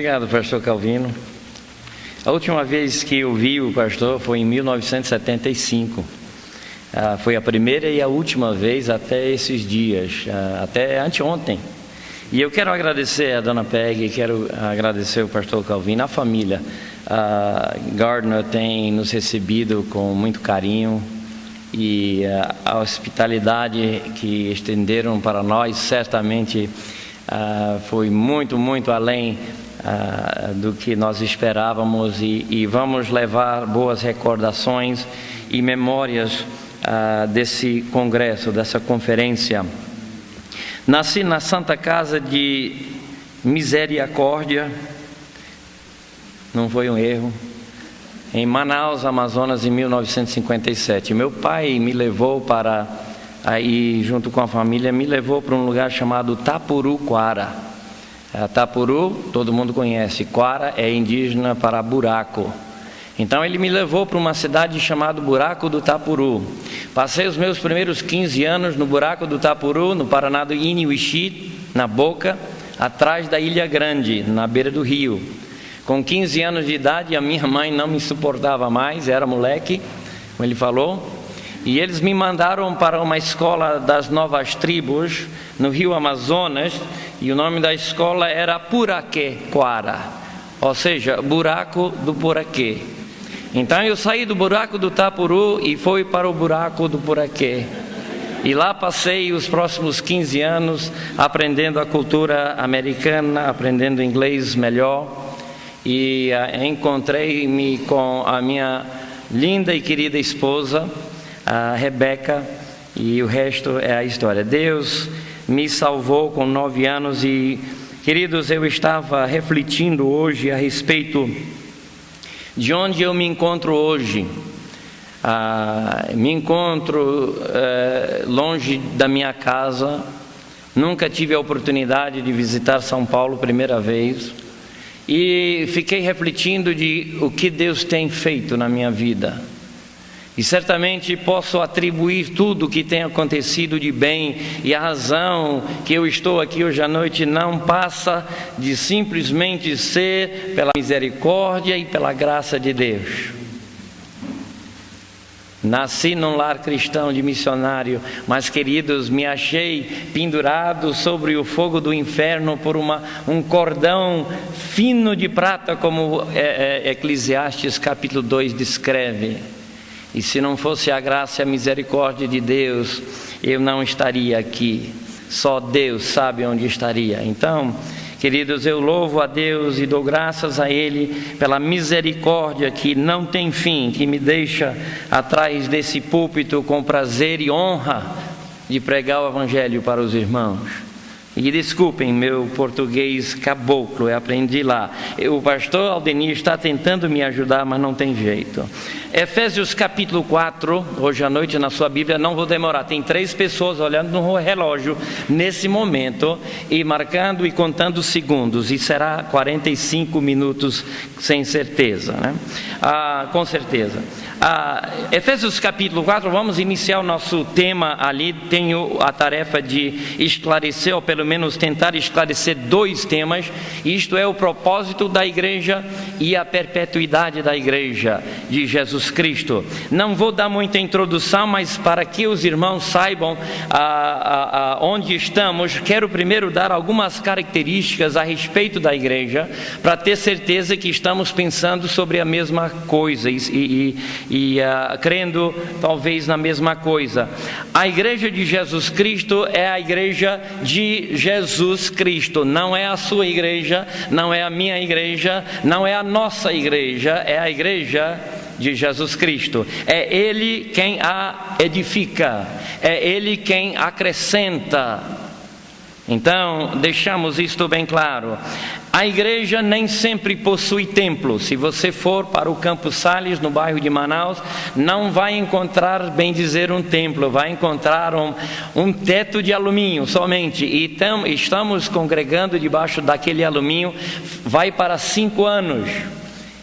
Obrigado, pastor Calvino. A última vez que eu vi o pastor foi em 1975. Foi a primeira e a última vez até esses dias, até anteontem. E eu quero agradecer a dona Peggy, quero agradecer o pastor Calvino, a família. Gardner tem nos recebido com muito carinho e a hospitalidade que estenderam para nós certamente foi muito, muito além do que nós esperávamos e vamos levar boas recordações e memórias desse congresso, dessa conferência. Nasci na Santa Casa de Misericórdia, não foi um erro, em Manaus, Amazonas, em 1957. Meu pai me levou para, aí junto com a família, me levou para um lugar chamado Tapuruquara. Tapuru, todo mundo conhece, Quara é indígena para buraco. Então ele me levou para uma cidade chamada Buraco do Tapuru. Passei os meus primeiros 15 anos no Buraco do Tapuru, no Paraná do Inuishi, na Boca, atrás da Ilha Grande, na beira do rio. Com 15 anos de idade, a minha mãe não me suportava mais, era moleque, como ele falou. E eles me mandaram para uma escola das novas tribos, no rio Amazonas, e o nome da escola era Puraquê Quara, ou seja, Buraco do Puraquê. Então eu saí do Buraco do Tapuru e fui para o Buraco do Puraquê. E lá passei os próximos 15 anos aprendendo a cultura americana, aprendendo inglês melhor. E encontrei-me com a minha linda e querida esposa, a Rebeca, e o resto é a história. Deus me salvou com 9 anos e, queridos, eu estava refletindo hoje a respeito de onde eu me encontro hoje. Me encontro longe da minha casa, nunca tive a oportunidade de visitar São Paulo primeira vez, e fiquei refletindo de o que Deus tem feito na minha vida. E certamente posso atribuir tudo o que tem acontecido de bem, e a razão que eu estou aqui hoje à noite não passa de simplesmente ser pela misericórdia e pela graça de Deus. Nasci num lar cristão de missionário, mas, queridos, me achei pendurado sobre o fogo do inferno por um cordão fino de prata, como Eclesiastes capítulo 2 descreve. E se não fosse a graça e a misericórdia de Deus, eu não estaria aqui. Só Deus sabe onde estaria. Então, queridos, eu louvo a Deus e dou graças a Ele pela misericórdia que não tem fim, que me deixa atrás desse púlpito com prazer e honra de pregar o Evangelho para os irmãos. E desculpem meu português caboclo, eu aprendi lá. O pastor Aldenir está tentando me ajudar, mas não tem jeito. Efésios capítulo 4, hoje à noite na sua Bíblia, não vou demorar. Tem 3 pessoas olhando no relógio nesse momento e marcando e contando segundos. E será 45 minutos sem certeza, né? Com certeza. Efésios capítulo 4, vamos iniciar o nosso tema ali. Tenho a tarefa de esclarecer, ou pelo menos tentar esclarecer 2 temas. Isto é o propósito da igreja e a perpetuidade da igreja de Jesus Cristo. Não vou dar muita introdução, mas para que os irmãos saibam onde estamos, quero primeiro dar algumas características a respeito da igreja, para ter certeza que estamos pensando sobre a mesma coisa e crendo talvez na mesma coisa. A igreja de Jesus Cristo é a igreja de Jesus Cristo, não é a sua igreja, não é a minha igreja, não é a nossa igreja, é a igreja de Jesus Cristo. É Ele quem a edifica, é Ele quem acrescenta. Então, deixamos isto bem claro. A igreja nem sempre possui templo. Se você for para o Campos Sales, no bairro de Manaus, não vai encontrar, bem dizer, um templo. Vai encontrar um teto de alumínio somente. E estamos congregando debaixo daquele alumínio, vai para 5 anos.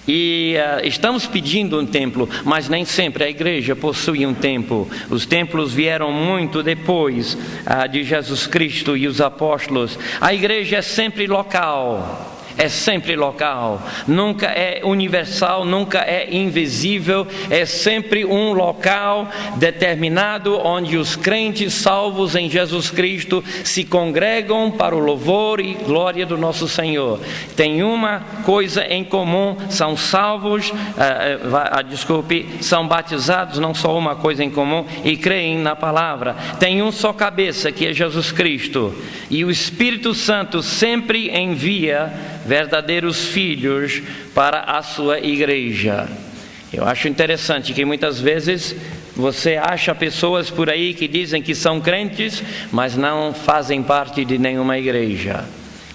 E estamos pedindo um templo, mas nem sempre a igreja possui um templo. Os templos vieram muito depois de Jesus Cristo e os apóstolos. A igreja é sempre local, é sempre local, nunca é universal, nunca é invisível, é sempre um local determinado onde os crentes salvos em Jesus Cristo se congregam para o louvor e glória do nosso Senhor. Tem uma coisa em comum, são salvos, são batizados, não só uma coisa em comum, e creem na palavra. Tem um só cabeça, que é Jesus Cristo, e o Espírito Santo sempre envia verdadeiros filhos para a sua igreja. Eu acho interessante que muitas vezes você acha pessoas por aí que dizem que são crentes, mas não fazem parte de nenhuma igreja.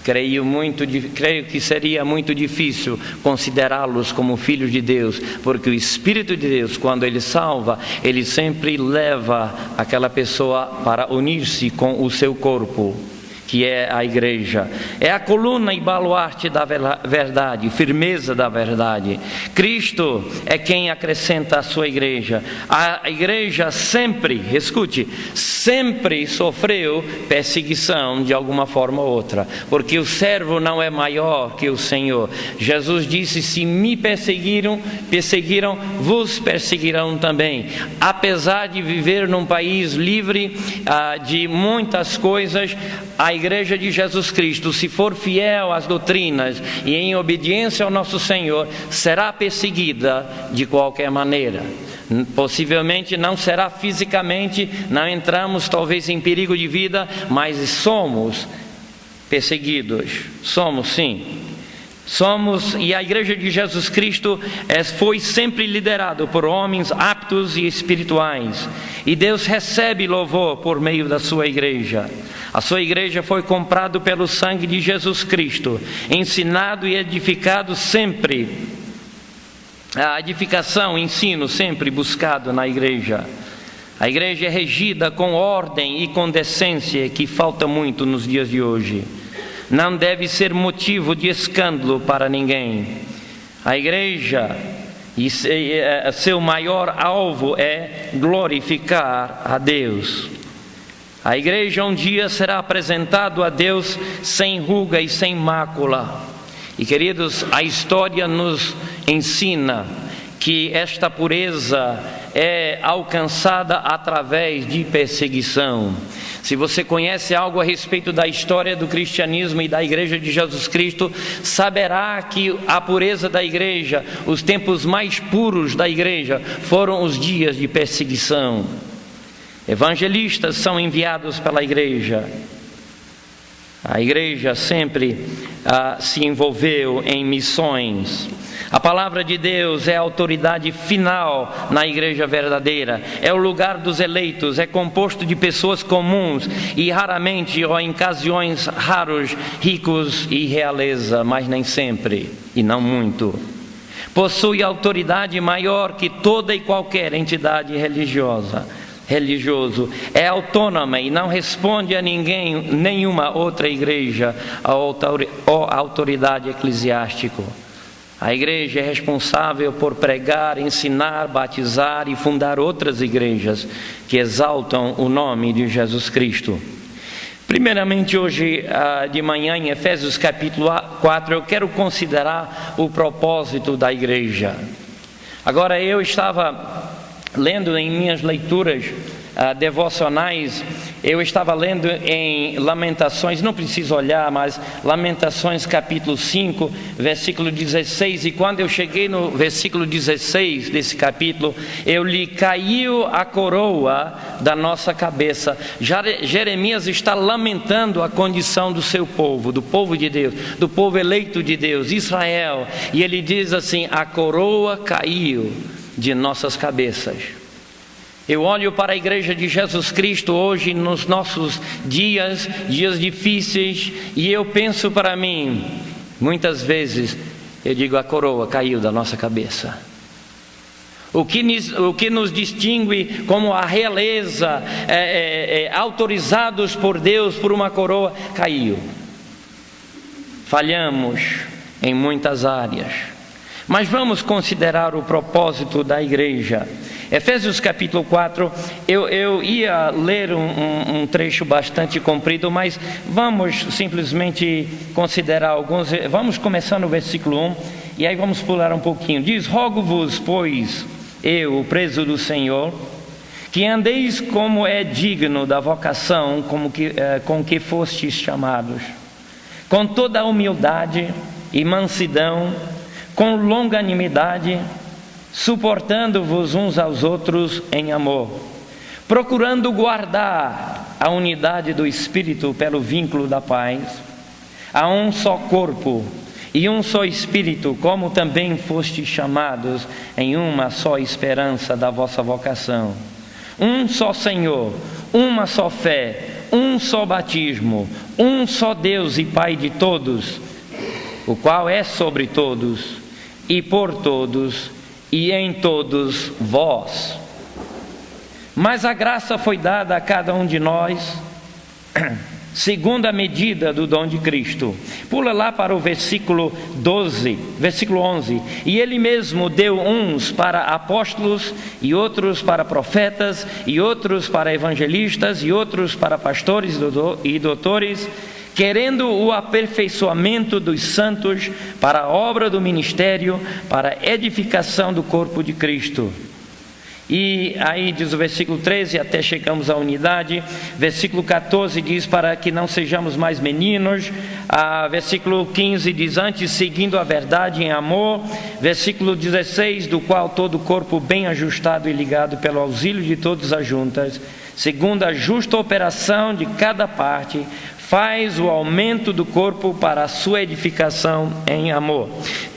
Creio que seria muito difícil considerá-los como filhos de Deus, porque o Espírito de Deus, quando Ele salva, Ele sempre leva aquela pessoa para unir-se com o seu corpo, que é a igreja. É a coluna e baluarte da verdade, firmeza da verdade. Cristo é quem acrescenta a sua igreja. A igreja sempre, escute, sempre sofreu perseguição de alguma forma ou outra, porque o servo não é maior que o Senhor. Jesus disse: se me perseguiram, vos perseguirão também. Apesar de viver num país livre de muitas coisas, a igreja de Jesus Cristo, se for fiel às doutrinas e em obediência ao nosso Senhor, será perseguida de qualquer maneira. Possivelmente não será fisicamente, não entramos talvez em perigo de vida, mas somos perseguidos. Somos, sim. E a igreja de Jesus Cristo foi sempre liderada por homens aptos e espirituais, e Deus recebe louvor por meio da sua igreja. A sua igreja foi comprada pelo sangue de Jesus Cristo, ensinado e edificado sempre. A edificação, ensino sempre buscado na igreja. A igreja é regida com ordem e com decência, que falta muito nos dias de hoje. Não deve ser motivo de escândalo para ninguém. A igreja, seu maior alvo é glorificar a Deus. A igreja um dia será apresentado a Deus sem ruga e sem mácula. E queridos, a história nos ensina que esta pureza é alcançada através de perseguição. Se você conhece algo a respeito da história do cristianismo e da igreja de Jesus Cristo, saberá que a pureza da igreja, os tempos mais puros da igreja, foram os dias de perseguição. Evangelistas são enviados pela igreja. A igreja sempre se envolveu em missões. A palavra de Deus é a autoridade final na igreja verdadeira. É o lugar dos eleitos, é composto de pessoas comuns e raramente, ou em ocasiões raros, ricos e realeza, mas nem sempre e não muito. Possui autoridade maior que toda e qualquer entidade religioso, é autônoma e não responde a ninguém, nenhuma outra igreja ou autoridade eclesiástica. A igreja é responsável por pregar, ensinar, batizar e fundar outras igrejas que exaltam o nome de Jesus Cristo. Primeiramente, hoje de manhã, em Efésios capítulo 4, eu quero considerar o propósito da igreja. Agora, eu estava lendo em minhas leituras devocionais, eu estava lendo em Lamentações, não preciso olhar, mas Lamentações capítulo 5, versículo 16, e quando eu cheguei no versículo 16 desse capítulo, eu li: caiu a coroa da nossa cabeça. Jeremias está lamentando a condição do seu povo, do povo de Deus, do povo eleito de Deus, Israel, e ele diz assim: a coroa caiu de nossas cabeças. Eu olho para a igreja de Jesus Cristo hoje, nos nossos dias difíceis, e eu penso para mim, muitas vezes, eu digo: a coroa caiu da nossa cabeça. O que nos distingue como a realeza, autorizados por Deus por uma coroa, caiu. Falhamos em muitas áreas. Mas vamos considerar o propósito da igreja. Efésios capítulo 4, eu ia ler um trecho bastante comprido, mas vamos simplesmente considerar alguns. Vamos começar no versículo 1 e aí vamos pular um pouquinho. Diz: rogo-vos, pois, eu, o preso do Senhor, que andeis como é digno da vocação com que fostes chamados, com toda a humildade e mansidão, com longanimidade, suportando-vos uns aos outros em amor, procurando guardar a unidade do Espírito pelo vínculo da paz. Há um só corpo e um só Espírito, como também fostes chamados em uma só esperança da vossa vocação. Um só Senhor, uma só fé, um só batismo, um só Deus e Pai de todos, o qual é sobre todos e por todos e em todos vós. Mas a graça foi dada a cada um de nós segundo a medida do dom de Cristo. Pula lá para o versículo 11. E ele mesmo deu uns para apóstolos, e outros para profetas, e outros para evangelistas, e outros para pastores e doutores, querendo o aperfeiçoamento dos santos para a obra do ministério, para a edificação do corpo de Cristo. E aí diz o versículo 13, até chegamos à unidade. Versículo 14 diz: para que não sejamos mais meninos. Versículo 15 diz: antes seguindo a verdade em amor. Versículo 16: do qual todo o corpo bem ajustado e ligado pelo auxílio de todas as juntas, segundo a justa operação de cada parte, faz o aumento do corpo para a sua edificação em amor.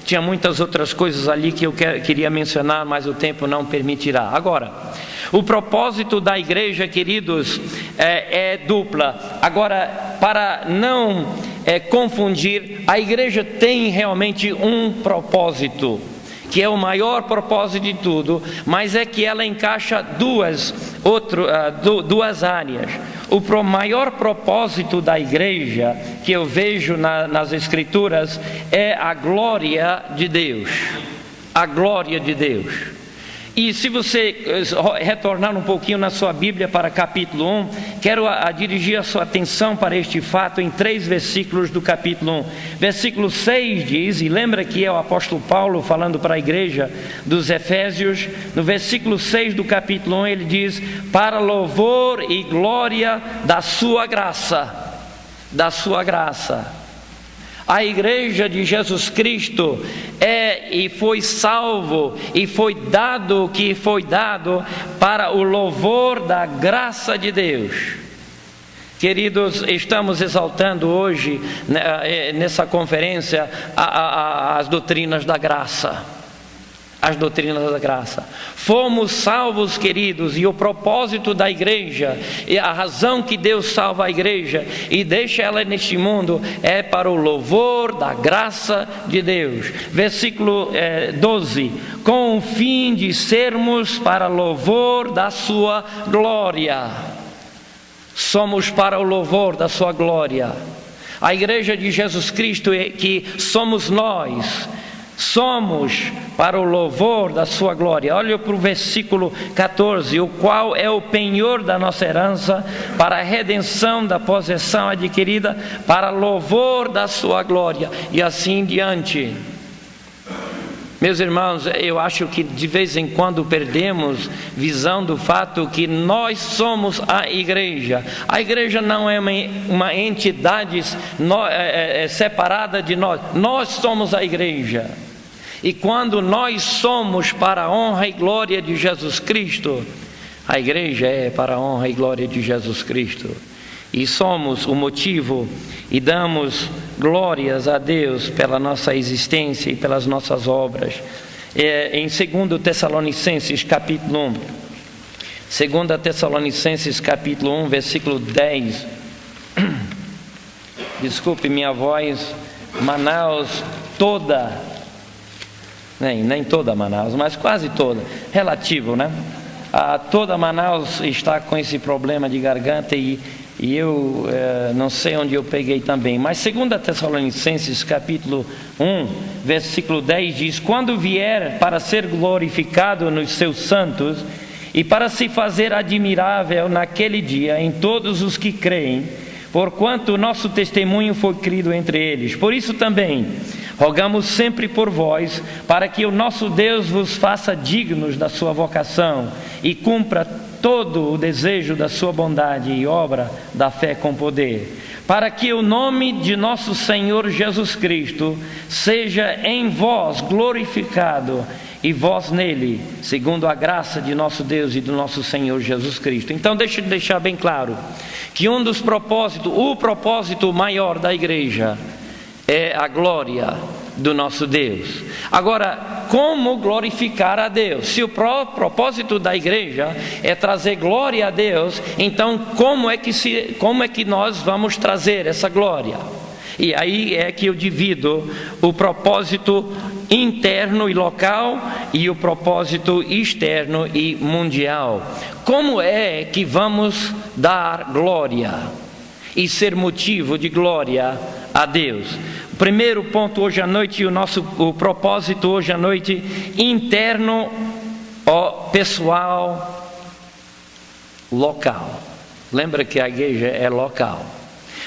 Tinha muitas outras coisas ali que eu queria mencionar, mas o tempo não permitirá. Agora, o propósito da igreja, queridos, é dupla. Agora, para não confundir, a igreja tem realmente um propósito, que é o maior propósito de tudo, mas é que ela encaixa duas áreas. O maior propósito da igreja, que eu vejo nas Escrituras, é a glória de Deus. A glória de Deus. E se você retornar um pouquinho na sua Bíblia para capítulo 1, quero dirigir a sua atenção para este fato em 3 versículos do capítulo 1. Versículo 6 diz, e lembra que é o apóstolo Paulo falando para a igreja dos Efésios, no versículo 6 do capítulo 1 ele diz: para louvor e glória da sua graça. Da sua graça. A igreja de Jesus Cristo e foi salvo e foi dado o que foi dado para o louvor da graça de Deus. Queridos, estamos exaltando hoje nessa conferência as doutrinas da graça. As doutrinas da graça. Fomos salvos, queridos, e o propósito da igreja, e a razão que Deus salva a igreja e deixa ela neste mundo, é para o louvor da graça de Deus. Versículo 12: com o fim de sermos para louvor da sua glória. Somos para o louvor da sua glória. A igreja de Jesus Cristo, que somos nós, somos para o louvor da sua glória. Olha para o versículo 14: o qual é o penhor da nossa herança, para a redenção da possessão adquirida, para louvor da sua glória, e assim diante. Meus irmãos, eu acho que de vez em quando perdemos visão do fato que nós somos a igreja. A igreja não é uma entidade separada de nós. Nós somos a igreja. E quando nós somos para a honra e glória de Jesus Cristo, a igreja é para a honra e glória de Jesus Cristo. E somos o motivo e damos glórias a Deus pela nossa existência e pelas nossas obras. Em 2 Tessalonicenses capítulo 1, 2 Tessalonicenses capítulo 1, versículo 10. Desculpe minha voz. Manaus toda, nem toda Manaus, mas quase toda, relativo, né? Toda Manaus está com esse problema de garganta e e eu não sei onde eu peguei também, mas 2 Tessalonicenses capítulo 1, versículo 10 diz: quando vier para ser glorificado nos seus santos e para se fazer admirável naquele dia em todos os que creem, porquanto o nosso testemunho foi crido entre eles. Por isso também rogamos sempre por vós, para que o nosso Deus vos faça dignos da sua vocação e cumpra todo o desejo da sua bondade e obra da fé com poder, para que o nome de nosso Senhor Jesus Cristo seja em vós glorificado e vós nele, segundo a graça de nosso Deus e do nosso Senhor Jesus Cristo. Então deixa eu deixar bem claro que um dos propósitos, o propósito maior da igreja é a glória do nosso Deus. Agora, como glorificar a Deus? Se o propósito da igreja é trazer glória a Deus, então como é que nós vamos trazer essa glória? E aí é que eu divido o propósito interno e local e o propósito externo e mundial. Como é que vamos dar glória e ser motivo de glória a Deus? O primeiro ponto hoje à noite, o propósito hoje à noite, interno, pessoal, local. Lembra que a igreja é local.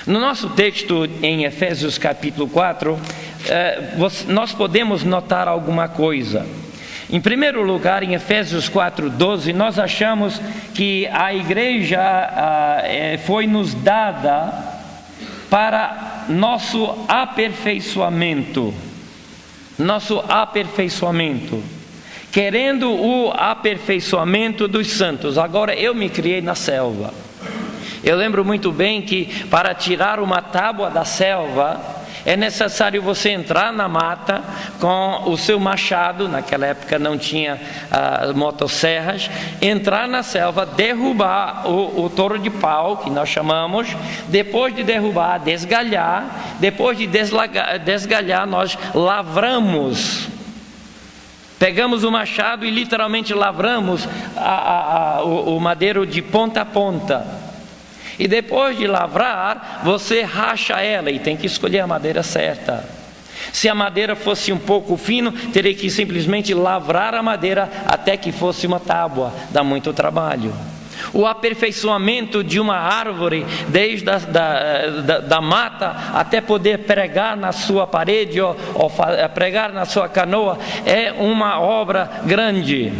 No nosso texto em Efésios capítulo 4, nós podemos notar alguma coisa. Em primeiro lugar, em Efésios 4:12, nós achamos que a igreja foi nos dada para nosso aperfeiçoamento, querendo o aperfeiçoamento dos santos. Agora, eu me criei na selva. Eu lembro muito bem que para tirar uma tábua da selva, é necessário você entrar na mata com o seu machado. Naquela época não tinha motosserras. Entrar na selva, derrubar o touro de pau, que nós chamamos. Depois de derrubar, desgalhar. Depois de desgalhar, nós lavramos. Pegamos o machado e literalmente lavramos o madeiro de ponta a ponta. E depois de lavrar, você racha ela e tem que escolher a madeira certa. Se a madeira fosse um pouco fino, teria que simplesmente lavrar a madeira até que fosse uma tábua. Dá muito trabalho. O aperfeiçoamento de uma árvore, desde da mata até poder pregar na sua parede ou pregar na sua canoa, é uma obra grande.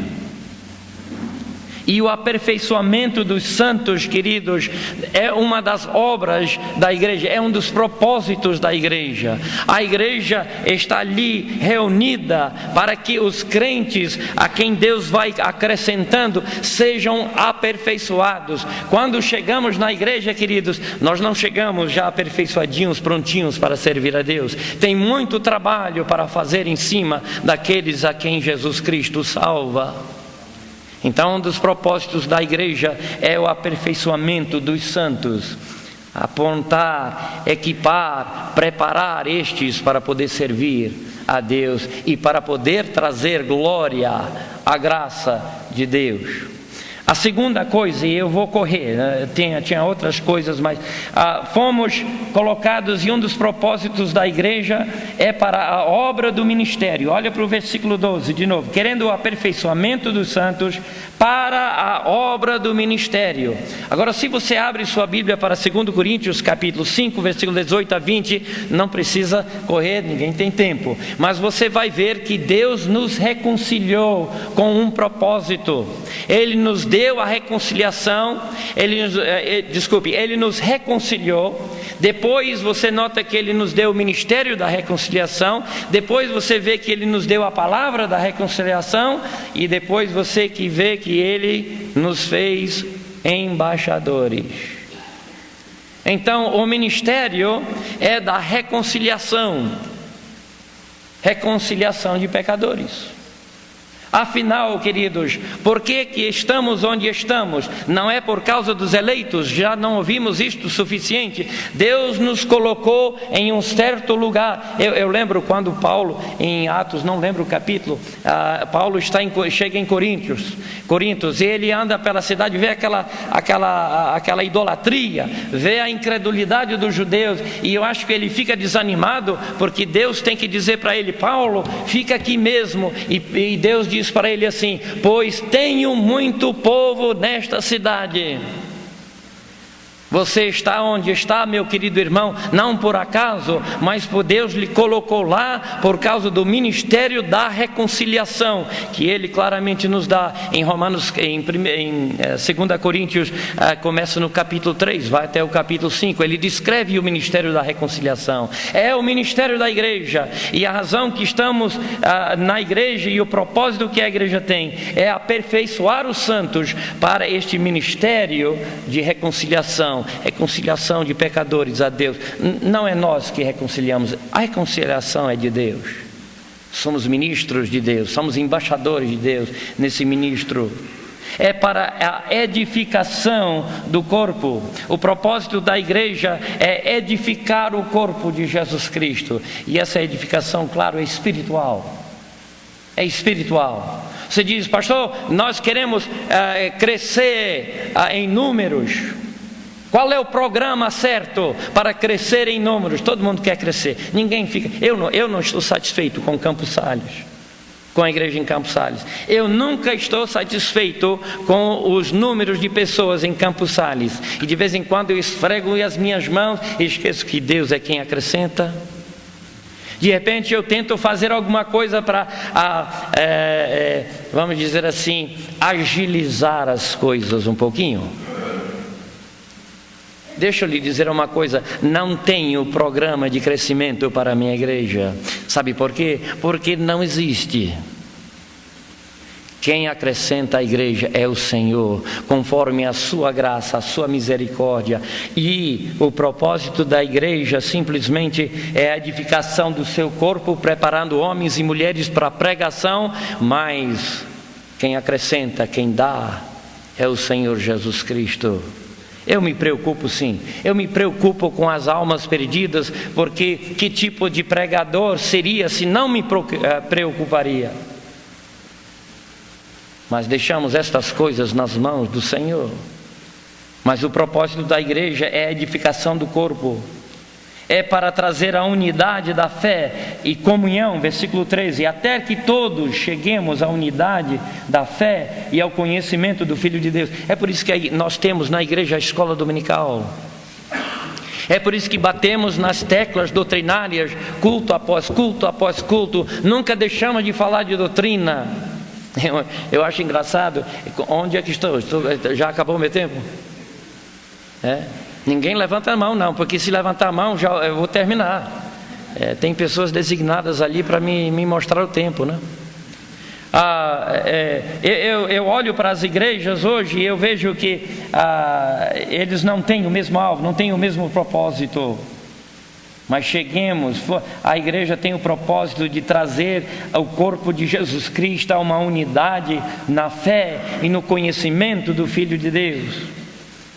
E o aperfeiçoamento dos santos, queridos, é uma das obras da igreja, é um dos propósitos da igreja. A igreja está ali reunida para que os crentes a quem Deus vai acrescentando sejam aperfeiçoados. Quando chegamos na igreja, queridos, nós não chegamos já aperfeiçoadinhos, prontinhos para servir a Deus. Tem muito trabalho para fazer em cima daqueles a quem Jesus Cristo salva. Então, um dos propósitos da igreja é o aperfeiçoamento dos santos, apontar, equipar, preparar estes para poder servir a Deus e para poder trazer glória à graça de Deus. A segunda coisa, e eu vou correr, tinha outras coisas, mas fomos colocados, e um dos propósitos da igreja é para a obra do ministério. Olha para o versículo 12 de novo: querendo o aperfeiçoamento dos santos para a obra do ministério. Agora, se você abre sua Bíblia para 2 Coríntios capítulo 5, versículo 18 a 20, não precisa correr, ninguém tem tempo, mas você vai ver que Deus nos reconciliou com um propósito. Ele nos deu a reconciliação, Ele nos reconciliou. Depois você nota que Ele nos deu o ministério da reconciliação. Depois você vê que Ele nos deu a palavra da reconciliação. E depois você que vê que Ele nos fez embaixadores. Então o ministério é da reconciliação de pecadores. Afinal, queridos, por que estamos onde estamos? Não é por causa dos eleitos, já não ouvimos isto o suficiente. Deus nos colocou em um certo lugar. Eu lembro quando Paulo, em Atos, não lembro o capítulo, Paulo chega em Corintos, e ele anda pela cidade, vê aquela idolatria, vê a incredulidade dos judeus, e eu acho que ele fica desanimado, porque Deus tem que dizer para ele: Paulo, fica aqui mesmo, e Deus diz para ele assim: pois tenho muito povo nesta cidade. Você está onde está, meu querido irmão, não por acaso, mas por Deus lhe colocou lá por causa do ministério da reconciliação, que Ele claramente nos dá em Romanos, em 2 Coríntios, começa no capítulo 3, vai até o capítulo 5, ele descreve o ministério da reconciliação. É o ministério da igreja, e a razão que estamos na igreja e o propósito que a igreja tem é aperfeiçoar os santos para este ministério de reconciliação de pecadores a Deus. Não é nós que reconciliamos, a reconciliação é de Deus. Somos ministros de Deus, somos embaixadores de Deus nesse ministro. É para a edificação do corpo. O propósito da igreja é edificar o corpo de Jesus Cristo, e essa edificação, claro, é espiritual. É espiritual. Você diz: pastor, nós queremos crescer em números. Qual é o programa certo para crescer em números? Todo mundo quer crescer. Ninguém fica. Eu não estou satisfeito com Campos Sales, com a igreja em Campos Sales. Eu nunca estou satisfeito com os números de pessoas em Campos Sales. E de vez em quando eu esfrego as minhas mãos e esqueço que Deus é quem acrescenta. De repente eu tento fazer alguma coisa para, vamos dizer assim, agilizar as coisas um pouquinho. Deixa eu lhe dizer uma coisa: não tenho programa de crescimento para a minha igreja. Sabe por quê? Porque não existe. Quem acrescenta à igreja é o Senhor, conforme a sua graça, a sua misericórdia. E o propósito da igreja simplesmente é a edificação do seu corpo, preparando homens e mulheres para a pregação. Mas quem acrescenta, quem dá, é o Senhor Jesus Cristo. Eu me preocupo, sim, eu me preocupo com as almas perdidas, porque que tipo de pregador seria se não me preocuparia? Mas deixamos estas coisas nas mãos do Senhor. Mas o propósito da igreja é a edificação do corpo, é para trazer a unidade da fé e comunhão, versículo 13, até que todos cheguemos à unidade da fé e ao conhecimento do Filho de Deus. É por isso que nós temos na igreja a escola dominical. É por isso que batemos nas teclas doutrinárias, culto após culto após culto. Nunca deixamos de falar de doutrina. Eu acho engraçado. Onde é que estou? Já acabou o meu tempo? Ninguém levanta a mão não, porque se levantar a mão já eu vou terminar. Tem pessoas designadas ali para me mostrar o tempo, né? Eu olho para as igrejas hoje e eu vejo que eles não têm o mesmo alvo, não têm o mesmo propósito. Mas a igreja tem o propósito de trazer o corpo de Jesus Cristo a uma unidade na fé e no conhecimento do Filho de Deus.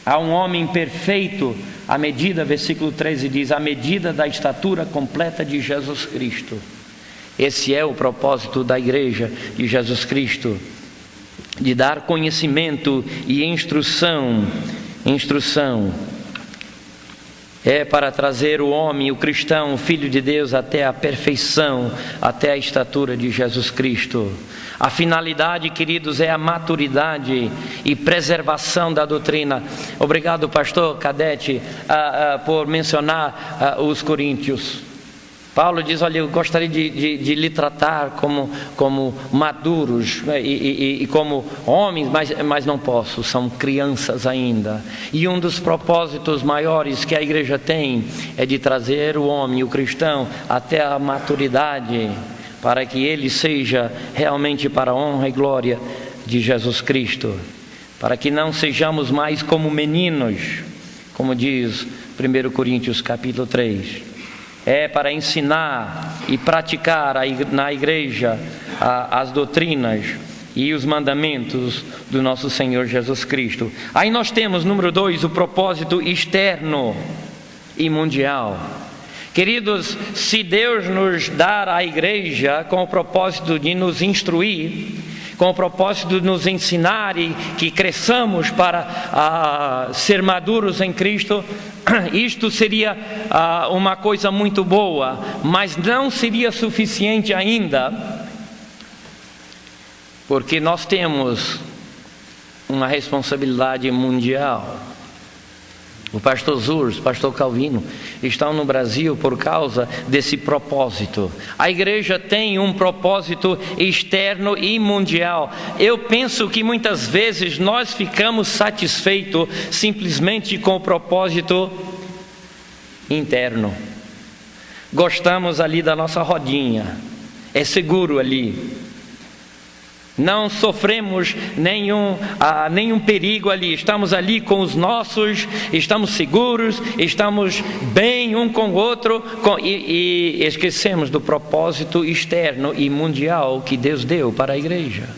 Há um homem perfeito, à medida, versículo 13 diz, à medida da estatura completa de Jesus Cristo. Esse é o propósito da igreja de Jesus Cristo, de dar conhecimento e instrução. É para trazer o homem, o cristão, o Filho de Deus até a perfeição, até a estatura de Jesus Cristo. A finalidade, queridos, é a maturidade e preservação da doutrina. Obrigado, pastor Cadete, por mencionar os coríntios. Paulo diz: olha, eu gostaria de lhe tratar como maduros e como homens, mas não posso, são crianças ainda. E um dos propósitos maiores que a igreja tem é de trazer o homem, o cristão, até a maturidade, para que ele seja realmente para a honra e glória de Jesus Cristo, para que não sejamos mais como meninos, como diz 1 Coríntios capítulo 3. É para ensinar e praticar na igreja as doutrinas e os mandamentos do nosso Senhor Jesus Cristo. Aí nós temos, número 2, o propósito externo e mundial. Queridos, se Deus nos dar a igreja com o propósito de nos instruir, com o propósito de nos ensinar e que cresçamos para ser maduros em Cristo, isto seria uma coisa muito boa, mas não seria suficiente ainda, porque nós temos uma responsabilidade mundial. O pastor Zurs, o pastor Calvino estão no Brasil por causa desse propósito. A igreja tem um propósito externo e mundial. Eu penso que muitas vezes nós ficamos satisfeitos simplesmente com o propósito interno. Gostamos ali da nossa rodinha, é seguro ali. Não sofremos nenhum perigo ali, estamos ali com os nossos, estamos seguros, estamos bem um com o outro, e esquecemos do propósito externo e mundial que Deus deu para a igreja.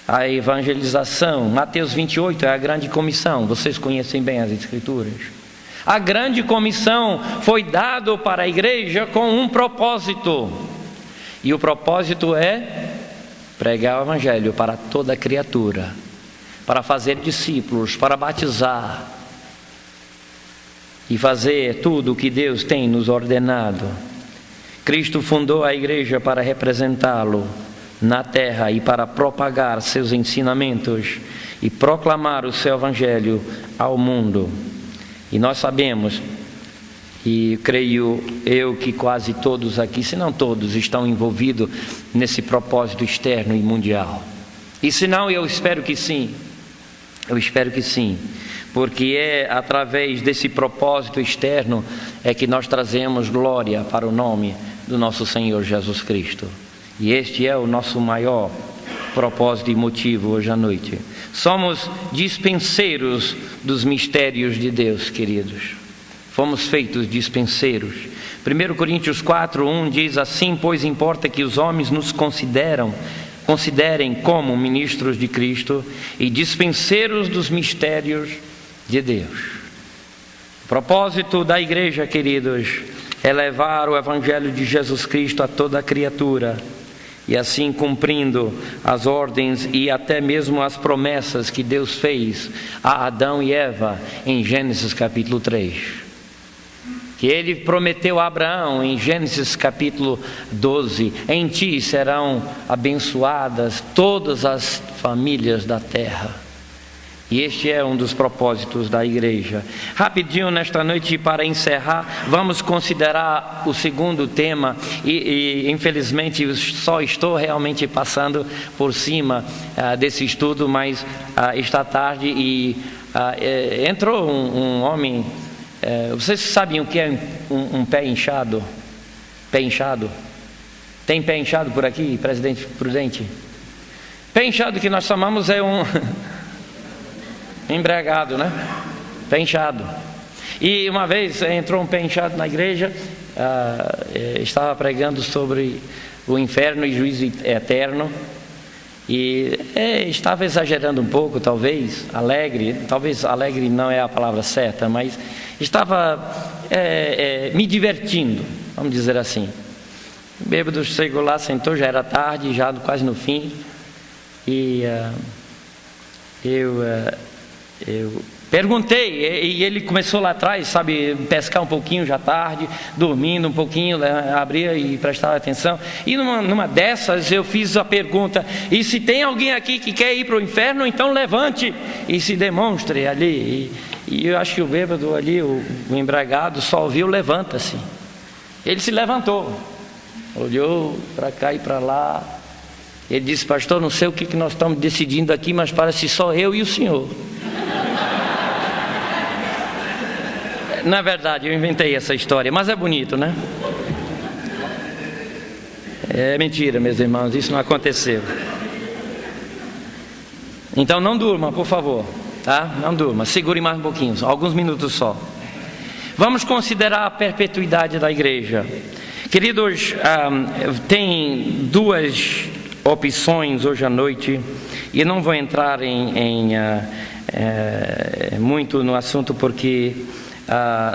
A evangelização, Mateus 28 é a grande comissão, vocês conhecem bem as escrituras. A grande comissão foi dada para a igreja com um propósito, e o propósito é pregar o evangelho para toda criatura, para fazer discípulos, para batizar e fazer tudo o que Deus tem nos ordenado. Cristo fundou a igreja para representá-lo na terra e para propagar seus ensinamentos e proclamar o seu evangelho ao mundo. E nós sabemos, e creio eu que quase todos aqui, se não todos, estão envolvidos nesse propósito externo e mundial. E se não, eu espero que sim. Eu espero que sim. Porque é através desse propósito externo é que nós trazemos glória para o nome do nosso Senhor Jesus Cristo. E este é o nosso maior propósito e motivo hoje à noite. Somos dispenseiros dos mistérios de Deus, queridos. Fomos feitos dispenseiros. 1 Coríntios 4:1 diz assim: pois importa que os homens nos considerem como ministros de Cristo e dispenseiros dos mistérios de Deus. O propósito da igreja, queridos, é levar o evangelho de Jesus Cristo a toda criatura, e assim cumprindo as ordens e até mesmo as promessas que Deus fez a Adão e Eva em Gênesis capítulo 3. Que ele prometeu a Abraão em Gênesis capítulo 12: em ti serão abençoadas todas as famílias da terra. E este é um dos propósitos da igreja. Rapidinho nesta noite, para encerrar, vamos considerar o segundo tema, e infelizmente só estou realmente passando por cima desse estudo, mas esta tarde entrou um homem. Vocês sabem o que é um pé inchado? Pé inchado? Tem pé inchado por aqui, presidente Prudente? Pé inchado que nós chamamos é um embriagado, né? Pé inchado. E uma vez entrou um pé inchado na igreja, estava pregando sobre o inferno e juízo eterno, e estava exagerando um pouco, talvez alegre não é a palavra certa, mas estava me divertindo, vamos dizer assim. Bêbado chegou lá, sentou, já era tarde, já quase no fim, e eu perguntei, e ele começou lá atrás, sabe, pescar um pouquinho já tarde, dormindo um pouquinho, abria e prestava atenção, e numa dessas eu fiz a pergunta: e se tem alguém aqui que quer ir para o inferno, então levante e se demonstre ali. E eu acho que o bêbado ali, o embriagado, só ouviu: levanta-se. Ele se levantou, olhou para cá e para lá. Ele disse: pastor, não sei o que nós estamos decidindo aqui, mas parece só eu e o senhor. Na verdade, eu inventei essa história, mas é bonito, né? É mentira, meus irmãos, isso não aconteceu. Então não durma, por favor, tá? Não durma, segure mais um pouquinho, alguns minutos só. Vamos considerar a perpetuidade da igreja. Queridos, tem duas opções hoje à noite, e não vou entrar muito no assunto porque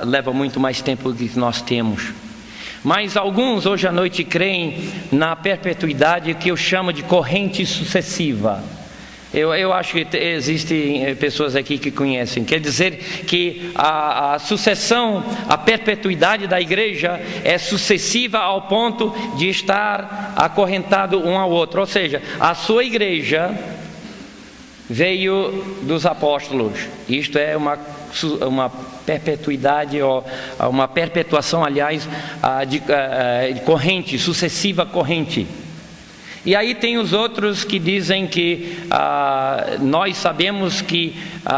leva muito mais tempo do que nós temos. Mas alguns hoje à noite creem na perpetuidade, que eu chamo de corrente sucessiva. Eu acho que existem pessoas aqui que conhecem. Quer dizer que a sucessão, a perpetuidade da igreja é sucessiva ao ponto de estar acorrentado um ao outro. Ou seja, a sua igreja veio dos apóstolos. Isto é uma perpetuidade, ou uma perpetuação, aliás, de corrente, sucessiva corrente. E aí tem os outros que dizem que nós sabemos que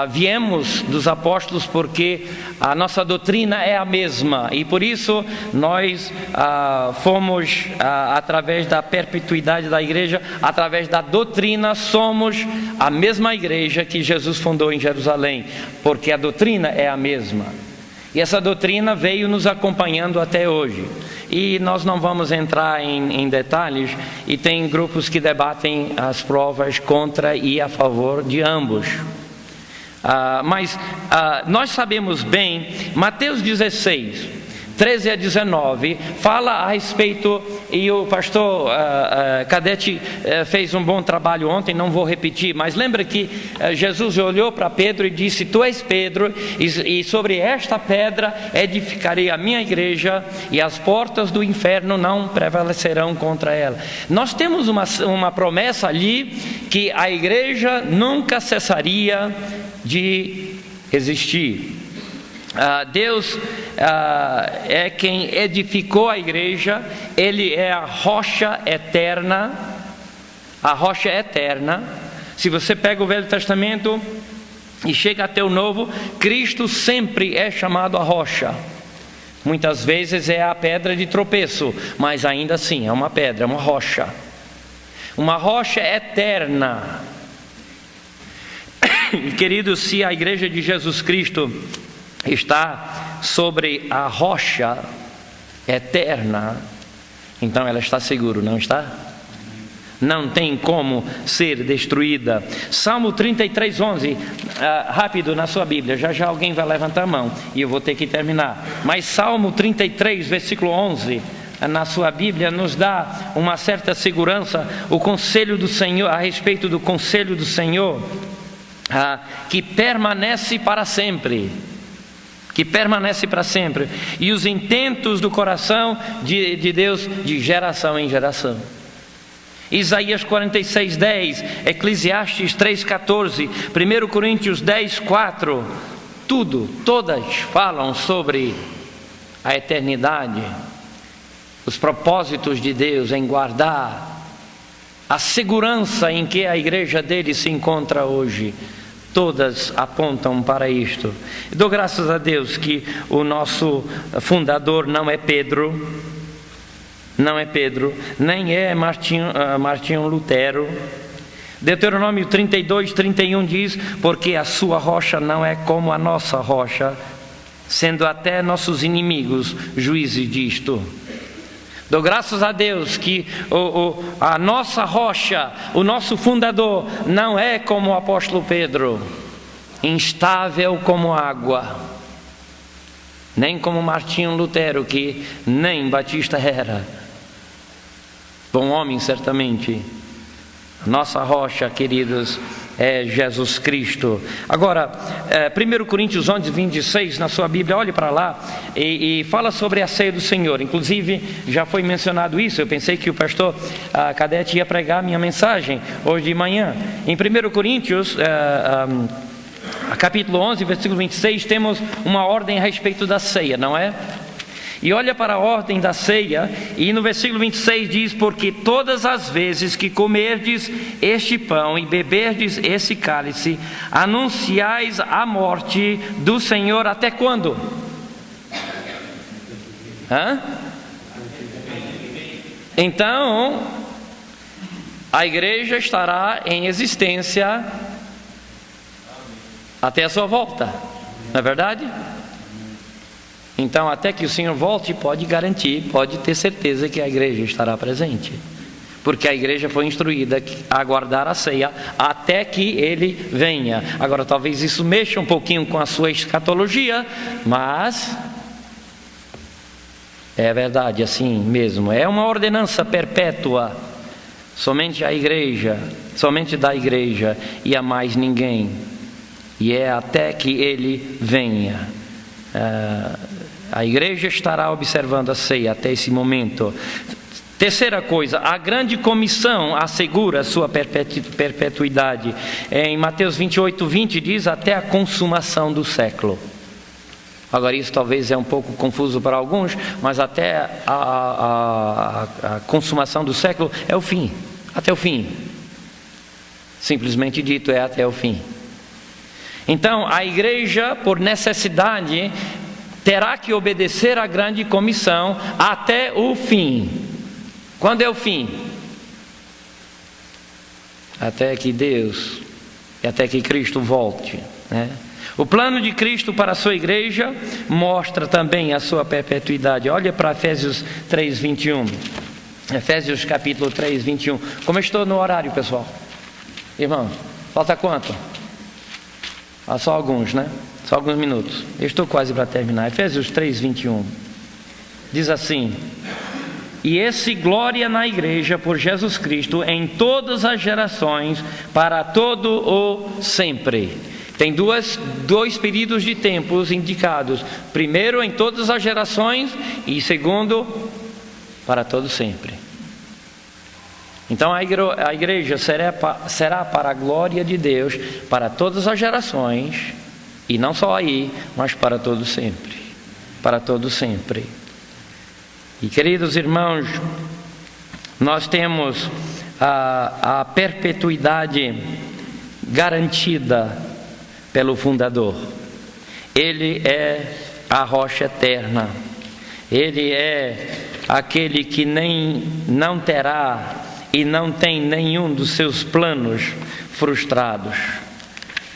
viemos dos apóstolos porque a nossa doutrina é a mesma, e por isso nós fomos, através da perpetuidade da igreja, através da doutrina, somos a mesma igreja que Jesus fundou em Jerusalém, porque a doutrina é a mesma. E essa doutrina veio nos acompanhando até hoje. E nós não vamos entrar em detalhes, e tem grupos que debatem as provas contra e a favor de ambos. Mas nós sabemos bem, Mateus 16, 13 a 19, fala a respeito, e o pastor Cadete fez um bom trabalho ontem, não vou repetir, mas lembra que Jesus olhou para Pedro e disse: tu és Pedro, e sobre esta pedra edificarei a minha igreja, e as portas do inferno não prevalecerão contra ela. Nós temos uma promessa ali, que a igreja nunca cessaria de existir. Deus é quem edificou a igreja, Ele é a rocha eterna. A rocha eterna. Se você pega o Velho Testamento e chega até o Novo, Cristo sempre é chamado a rocha. Muitas vezes é a pedra de tropeço, mas ainda assim é uma pedra, é uma rocha. Uma rocha eterna. Queridos, se a igreja de Jesus Cristo está sobre a rocha eterna, então ela está segura, não está? Não tem como ser destruída. Salmo 33, 11, rápido na sua Bíblia, já alguém vai levantar a mão e eu vou ter que terminar. Mas Salmo 33, versículo 11, na sua Bíblia, nos dá uma certa segurança, o conselho do Senhor, a respeito do conselho do Senhor, que permanece para sempre. Que permanece para sempre, e os intentos do coração de Deus de geração em geração. Isaías 46, 10, Eclesiastes 3, 14, 1 Coríntios 10, 4, todas falam sobre a eternidade, os propósitos de Deus em guardar, a segurança em que a igreja dele se encontra hoje. Todas apontam para isto. Dou graças a Deus que o nosso fundador não é Pedro, nem é Martinho Lutero. Deuteronômio 32, 31 diz: porque a sua rocha não é como a nossa rocha, sendo até nossos inimigos juízes disto. Dou graças a Deus que a nossa rocha, o nosso fundador, não é como o apóstolo Pedro, instável como água, nem como Martinho Lutero, que nem Batista era. Bom homem, certamente. Nossa rocha, queridos, é Jesus Cristo. Agora, 1 Coríntios 11, 26, na sua Bíblia, olhe para lá e fala sobre a ceia do Senhor. Inclusive, já foi mencionado isso. Eu pensei que o pastor Cadete ia pregar a minha mensagem hoje de manhã. Em 1 Coríntios, capítulo 11, versículo 26, temos uma ordem a respeito da ceia, não é? E olha para a ordem da ceia, e no versículo 26 diz: porque todas as vezes que comerdes este pão e beberdes esse cálice, anunciais a morte do Senhor até quando? Então, a igreja estará em existência até a sua volta, não é verdade? Então, até que o Senhor volte, pode garantir, pode ter certeza que a igreja estará presente. Porque a igreja foi instruída a aguardar a ceia até que Ele venha. Agora, talvez isso mexa um pouquinho com a sua escatologia, mas é verdade, assim mesmo. É uma ordenança perpétua, somente a igreja, somente da igreja e a mais ninguém. E é até que Ele venha. A igreja estará observando a ceia até esse momento. Terceira coisa, a grande comissão assegura a sua perpetuidade. Em Mateus 28:20 diz até a consumação do século. Agora isso talvez é um pouco confuso para alguns, mas até a consumação do século é o fim, até o fim. Simplesmente dito, é até o fim. Então a igreja, por necessidade, terá que obedecer à grande comissão até o fim. Quando é o fim? Até que Deus, até que Cristo volte, né? O plano de Cristo para a sua igreja mostra também a sua perpetuidade. Olha para Efésios 3:21. Efésios capítulo 3:21. Como eu estou no horário, pessoal? Irmãos, falta quanto? Só alguns, né? Só alguns minutos. Eu estou quase para terminar. Efésios 3:21. Diz assim: e esse glória na igreja por Jesus Cristo em todas as gerações, para todo o sempre. Tem dois períodos de tempos indicados. Primeiro, em todas as gerações, e segundo, para todo sempre. Então a igreja será para a glória de Deus, para todas as gerações, e não só aí, mas para todo sempre. Para todo sempre. E queridos irmãos, nós temos a perpetuidade garantida pelo fundador. Ele é a rocha eterna. Ele é aquele que não terá e não tem nenhum dos seus planos frustrados.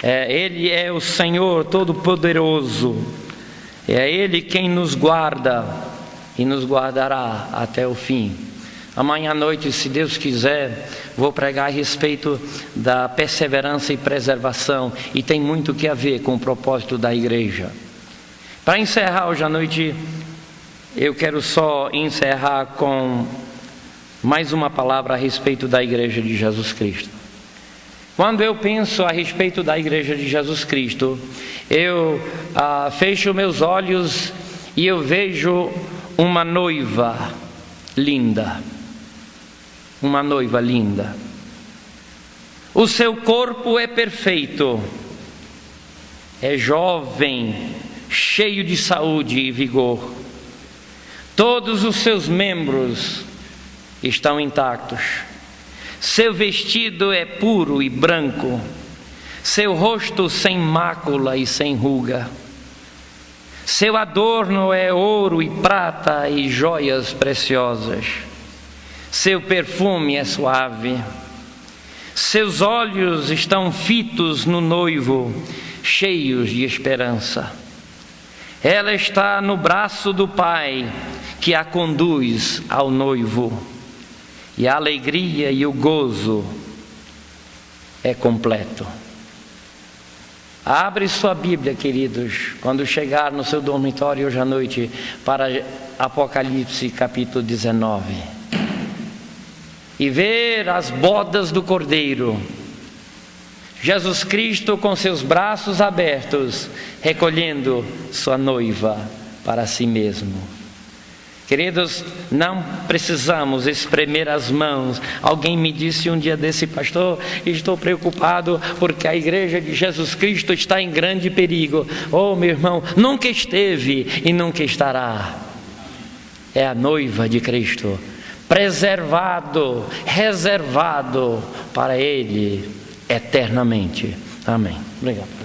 Ele é o Senhor Todo-Poderoso. É Ele quem nos guarda e nos guardará até o fim. Amanhã à noite, se Deus quiser, vou pregar a respeito da perseverança e preservação, e tem muito que a ver com o propósito da igreja. Para encerrar hoje à noite, eu quero só encerrar com mais uma palavra a respeito da igreja de Jesus Cristo. Quando eu penso a respeito da igreja de Jesus Cristo, eu fecho meus olhos e eu vejo uma noiva linda. Uma noiva linda. O seu corpo é perfeito, é jovem, cheio de saúde e vigor. Todos os seus membros estão intactos. Seu vestido é puro e branco, seu rosto sem mácula e sem ruga. Seu adorno é ouro e prata e joias preciosas. Seu perfume é suave. Seus olhos estão fitos no noivo, cheios de esperança. Ela está no braço do Pai, que a conduz ao noivo. E a alegria e o gozo é completo. Abre sua Bíblia, queridos, quando chegar no seu dormitório hoje à noite, para Apocalipse capítulo 19. E ver as bodas do Cordeiro, Jesus Cristo com seus braços abertos, recolhendo sua noiva para si mesmo. Queridos, não precisamos espremer as mãos. Alguém me disse um dia desse: pastor, estou preocupado porque a igreja de Jesus Cristo está em grande perigo. Oh, meu irmão, nunca esteve e nunca estará. É a noiva de Cristo, preservado, reservado para Ele eternamente. Amém. Obrigado.